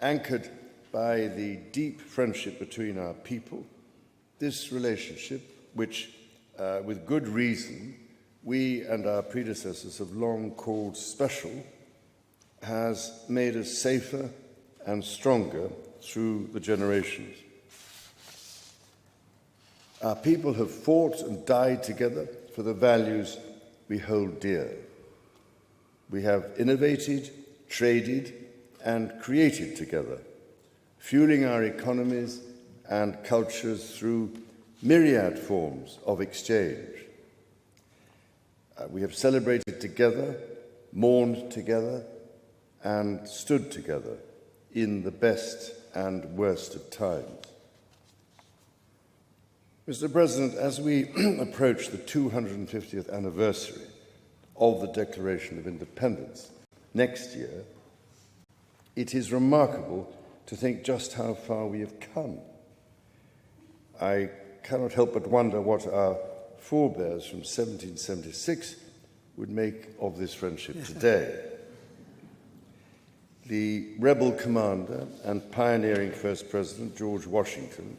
anchored by the deep friendship between our people. This relationship, which, with good reason, we and our predecessors have long called special, has made us safer and stronger through the generations. Our people have fought and died together for the values we hold dear. We have innovated, traded, and created together, fueling our economies and cultures through myriad forms of exchange. We have celebrated together, mourned together, and stood together in the best and worst of times. Mr. President, as we approach the 250th anniversary of the Declaration of Independence next year, it is remarkable to think just how far we have come. I cannot help but wonder what our forebears from 1776 would make of this friendship today. The rebel commander and pioneering First President George Washington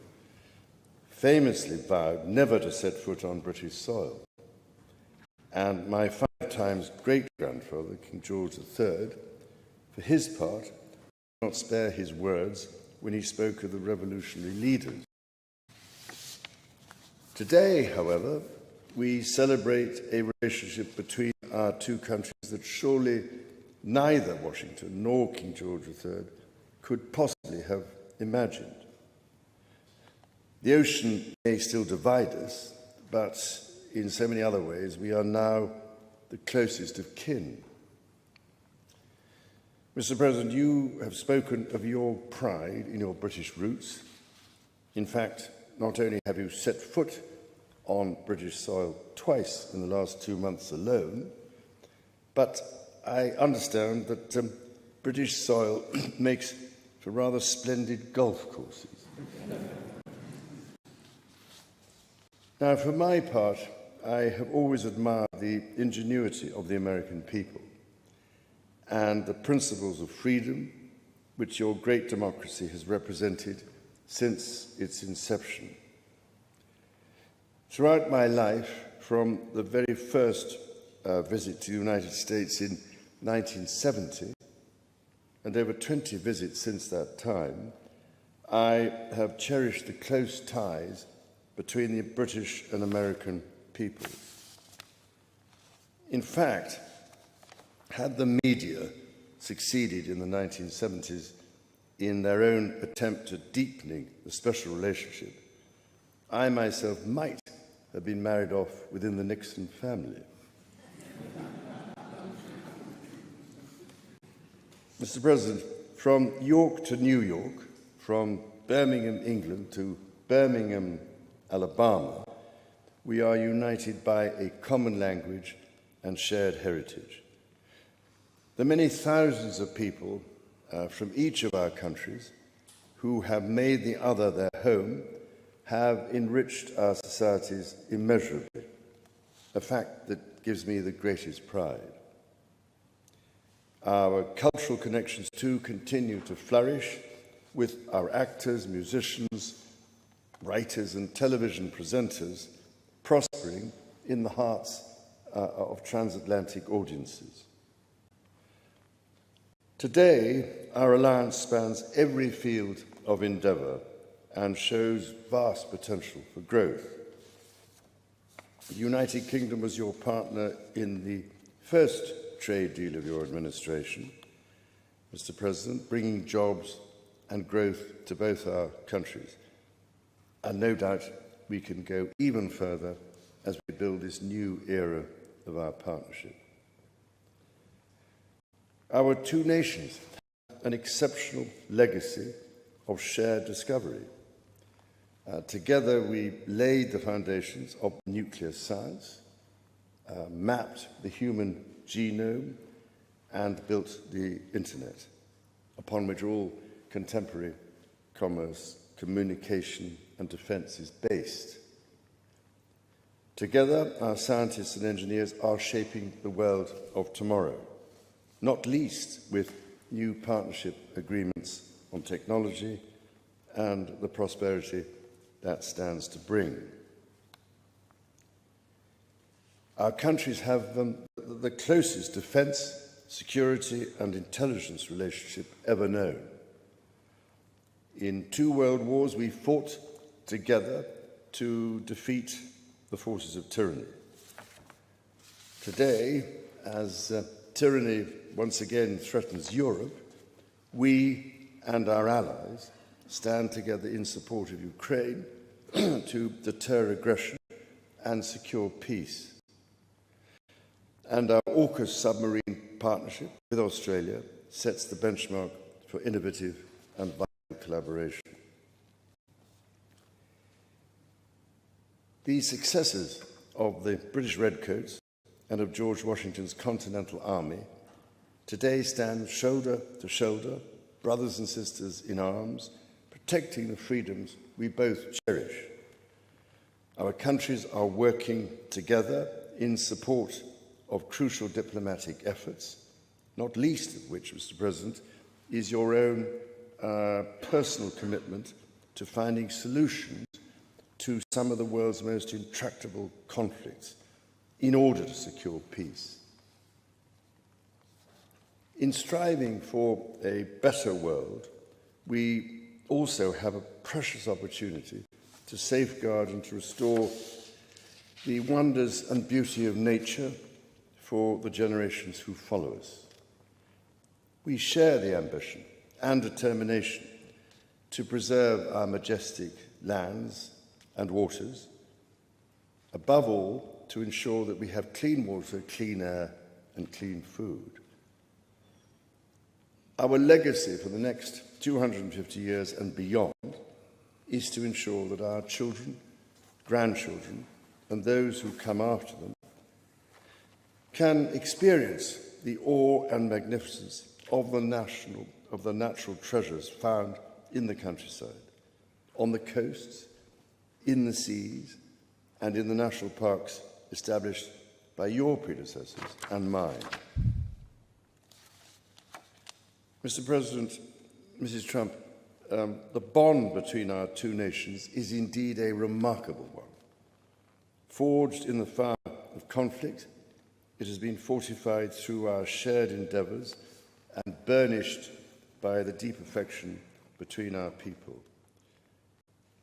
famously vowed never to set foot on British soil. And my 5 times great-grandfather, King George III, for his part, did not spare his words when he spoke of the revolutionary leaders. Today, however, we celebrate a relationship between our two countries that surely neither Washington nor King George III could possibly have imagined. The ocean may still divide us, but in so many other ways, we are now the closest of kin. Mr. President, you have spoken of your pride in your British roots. In fact, not only have you set foot on British soil twice in the last 2 months alone, but I understand that British soil makes for rather splendid golf courses. Now, for my part, I have always admired the ingenuity of the American people and the principles of freedom which your great democracy has represented since its inception. Throughout my life, from the very first visit to the United States in 1970, and over 20 visits since that time, I have cherished the close ties between the British and American peoples. In fact, had the media succeeded in the 1970s in their own attempt at deepening the special relationship, I myself might have been married off within the Nixon family. Mr. President, from York to New York, from Birmingham, England to Birmingham, Alabama, we are united by a common language and shared heritage. The many thousands of people from each of our countries who have made the other their home have enriched our societies immeasurably, a fact that gives me the greatest pride. Our cultural connections, too, continue to flourish, with our actors, musicians, writers and television presenters prospering in the hearts of transatlantic audiences. Today, our alliance spans every field of endeavour and shows vast potential for growth. The United Kingdom was your partner in the first trade deal of your administration, Mr. President, bringing jobs and growth to both our countries. And no doubt we can go even further as we build this new era of our partnership. Our two nations have an exceptional legacy of shared discovery. Together we laid the foundations of nuclear science, mapped the human genome, and built the internet, upon which all contemporary commerce, communication and defence is based. Together, our scientists and engineers are shaping the world of tomorrow, not least with new partnership agreements on technology and the prosperity that stands to bring. Our countries have the closest defence, security and intelligence relationship ever known. In 2 world wars, we fought together to defeat the forces of tyranny. Today, as tyranny once again threatens Europe, we and our allies stand together in support of Ukraine to deter aggression and secure peace. And our AUKUS submarine partnership with Australia sets the benchmark for innovative and vital collaboration. The successes of the British Redcoats and of George Washington's Continental Army today stand shoulder to shoulder, brothers and sisters in arms, protecting the freedoms we both cherish. Our countries are working together in support of crucial diplomatic efforts, not least of which, Mr. President, is your own personal commitment to finding solutions to some of the world's most intractable conflicts in order to secure peace. In striving for a better world, we also have a precious opportunity to safeguard and to restore the wonders and beauty of nature for the generations who follow us. We share the ambition and determination to preserve our majestic lands and waters, above all, to ensure that we have clean water, clean air, and clean food. Our legacy for the next 250 years and beyond is to ensure that our children, grandchildren, and those who come after them can experience the awe and magnificence of the natural treasures found in the countryside, on the coasts, in the seas, and in the national parks established by your predecessors and mine. Mr. President, Mrs. Trump, the bond between our two nations is indeed a remarkable one. Forged in the fire of conflict, it has been fortified through our shared endeavours and burnished by the deep affection between our people.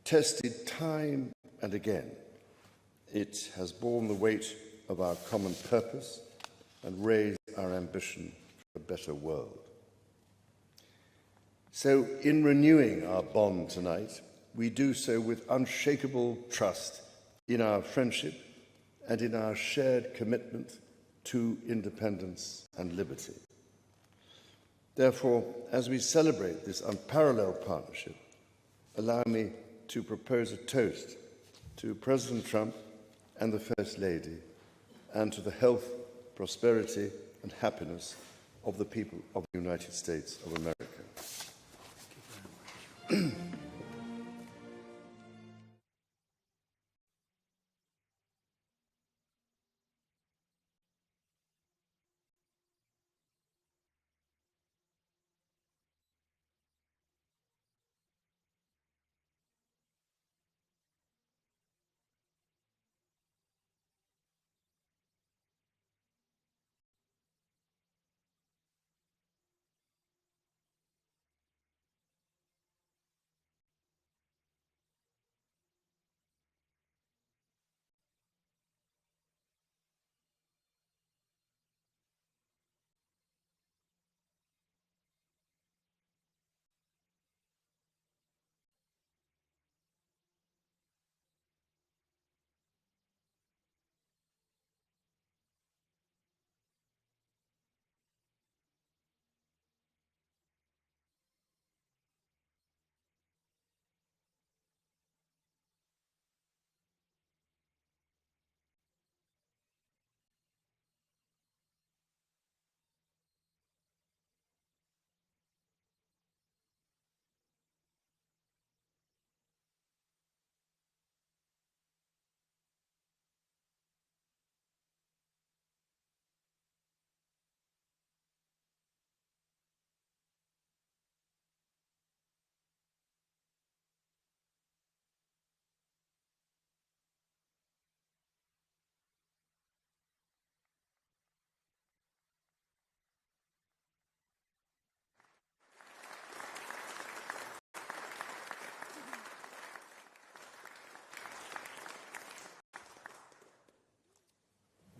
Tested time and again, it has borne the weight of our common purpose and raised our ambition for a better world. So, in renewing our bond tonight, we do so with unshakable trust in our friendship and in our shared commitment to independence and liberty. Therefore, as we celebrate this unparalleled partnership, allow me to propose a toast to President Trump and the First Lady, and to the health, prosperity and happiness of the people of the United States of America.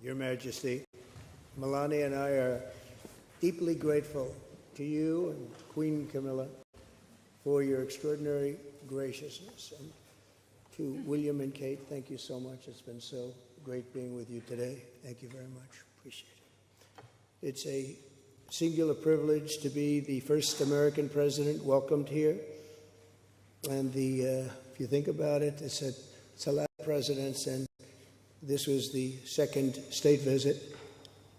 Your Majesty, Melania and I are deeply grateful to you and Queen Camilla for your extraordinary graciousness. And to William and Kate, thank you so much. It's been so great being with you today. Thank you very much. Appreciate it. It's a singular privilege to be the first American president welcomed here. And if you think about it, it's a lot of presidents, and this was the second state visit,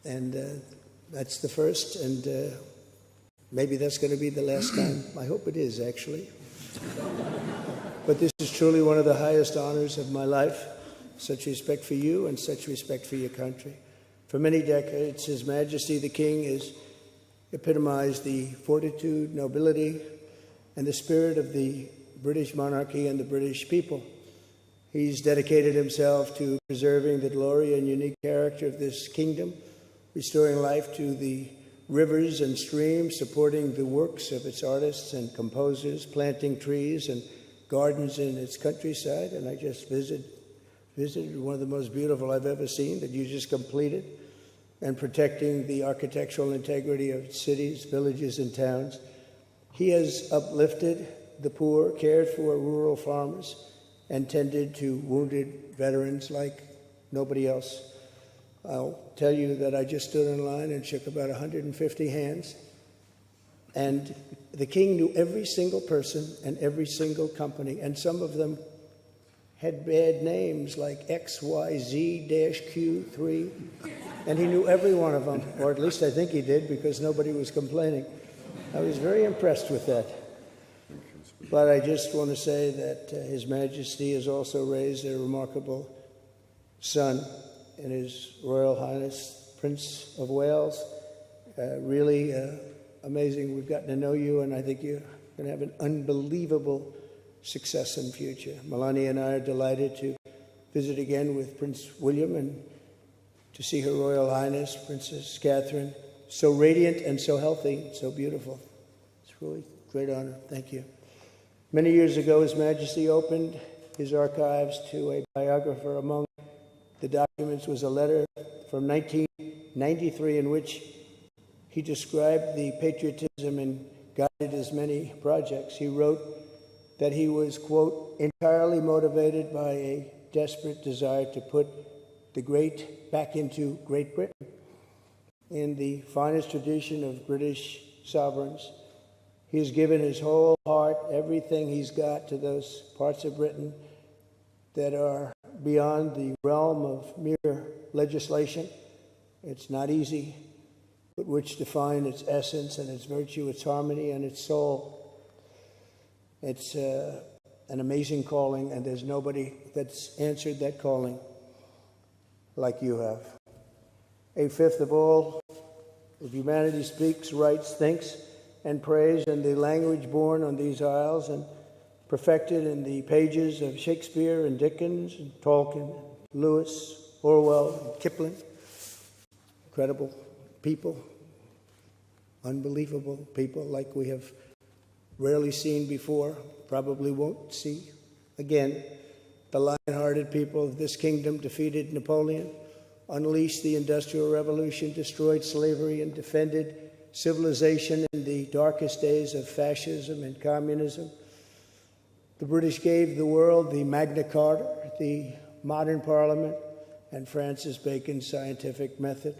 and that's the first, and maybe that's going to be the last time. I hope it is, actually. But this is truly one of the highest honors of my life. Such respect for you and such respect for your country. For many decades, His Majesty the King has epitomized the fortitude, nobility, and the spirit of the British monarchy and the British people. He's dedicated himself to preserving the glory and unique character of this kingdom, restoring life to the rivers and streams, supporting the works of its artists and composers, planting trees and gardens in its countryside. And I just visited one of the most beautiful I've ever seen that you just completed, and protecting the architectural integrity of cities, villages, and towns. He has uplifted the poor, cared for rural farmers, and tended to wounded veterans like nobody else. I'll tell you that I just stood in line and shook about 150 hands, and the king knew every single person and every single company, and some of them had bad names like XYZ-Q3, and he knew every one of them, or at least I think he did, because nobody was complaining. I was very impressed with that. But I just want to say that His Majesty has also raised a remarkable son in His Royal Highness Prince of Wales. Really amazing. We've gotten to know you, and I think you're going to have an unbelievable success in the future. Melania and I are delighted to visit again with Prince William and to see Her Royal Highness Princess Catherine, so radiant and so healthy, so beautiful. It's really a great honor. Thank you. Many years ago, His Majesty opened his archives to a biographer. Among the documents was a letter from 1993 in which he described the patriotism and guided his many projects. He wrote that he was, quote, entirely motivated by a desperate desire to put the great back into Great Britain. In the finest tradition of British sovereigns, he has given his whole heart, everything he's got, to those parts of Britain that are beyond the realm of mere legislation. It's not easy, but which define its essence and its virtue, its harmony, and its soul. It's an amazing calling, and there's nobody that's answered that calling like you have. A fifth of all of humanity speaks, writes, thinks, and prays in the language born on these isles and perfected in the pages of Shakespeare and Dickens and Tolkien, Lewis, Orwell, and Kipling. Incredible people, unbelievable people like we have rarely seen before, probably won't see again. The lion-hearted people of this kingdom defeated Napoleon, unleashed the Industrial Revolution, destroyed slavery, and defended civilization in the darkest days of fascism and communism. The British gave the world the Magna Carta, the modern parliament, and Francis Bacon's scientific method.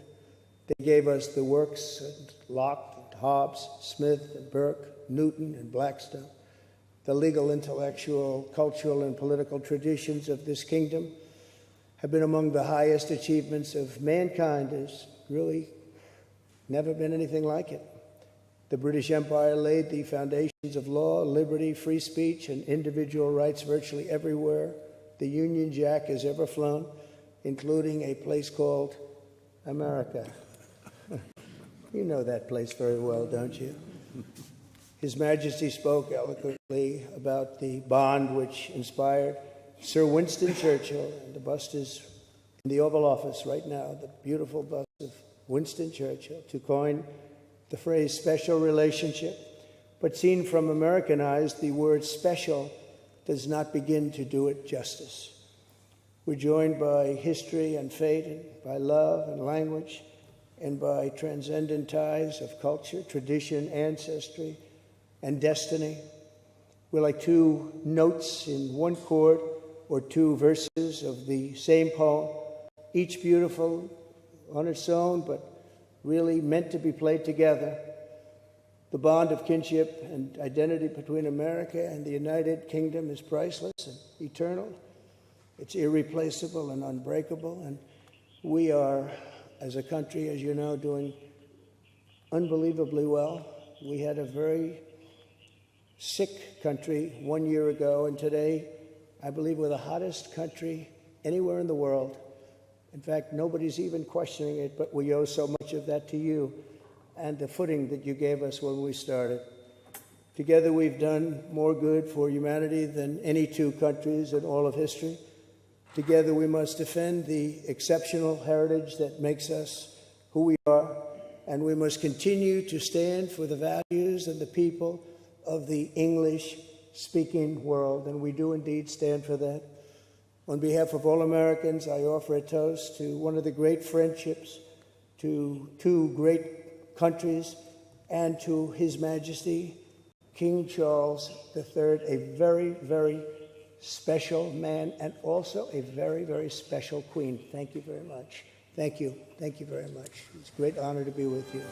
They gave us the works of Locke, and Hobbes, Smith, and Burke, Newton, and Blackstone. The legal, intellectual, cultural, and political traditions of this kingdom have been among the highest achievements of mankind. There's really never been anything like it. The British Empire laid the foundations of law, liberty, free speech, and individual rights virtually everywhere the Union Jack has ever flown, including a place called America. You know that place very well, don't you? His Majesty spoke eloquently about the bond which inspired Sir Winston Churchill, and the bust is in the Oval Office right now, the beautiful bust of Winston Churchill, to coin the phrase special relationship. But seen from American eyes, the word special does not begin to do it justice. We're joined by history and fate, and by love and language, and by transcendent ties of culture, tradition, ancestry, and destiny. We're like two notes in one chord or two verses of the same poem, each beautiful on its own, but really meant to be played together. The bond of kinship and identity between America and the United Kingdom is priceless and eternal. It's irreplaceable and unbreakable, and we are, as a country, as you know, doing unbelievably well. We had a very sick country 1 year ago, and today, I believe we're the hottest country anywhere in the world. In fact, nobody's even questioning it, but we owe so much of that to you and the footing that you gave us when we started. Together, we've done more good for humanity than any two countries in all of history. Together, we must defend the exceptional heritage that makes us who we are, and we must continue to stand for the values and the people of the English-speaking world, and we do indeed stand for that. On behalf of all Americans, I offer a toast to one of the great friendships, to two great countries, and to His Majesty, King Charles III, a very, very special man, and also a very, very special queen. Thank you very much. Thank you. Thank you very much. It's a great honor to be with you.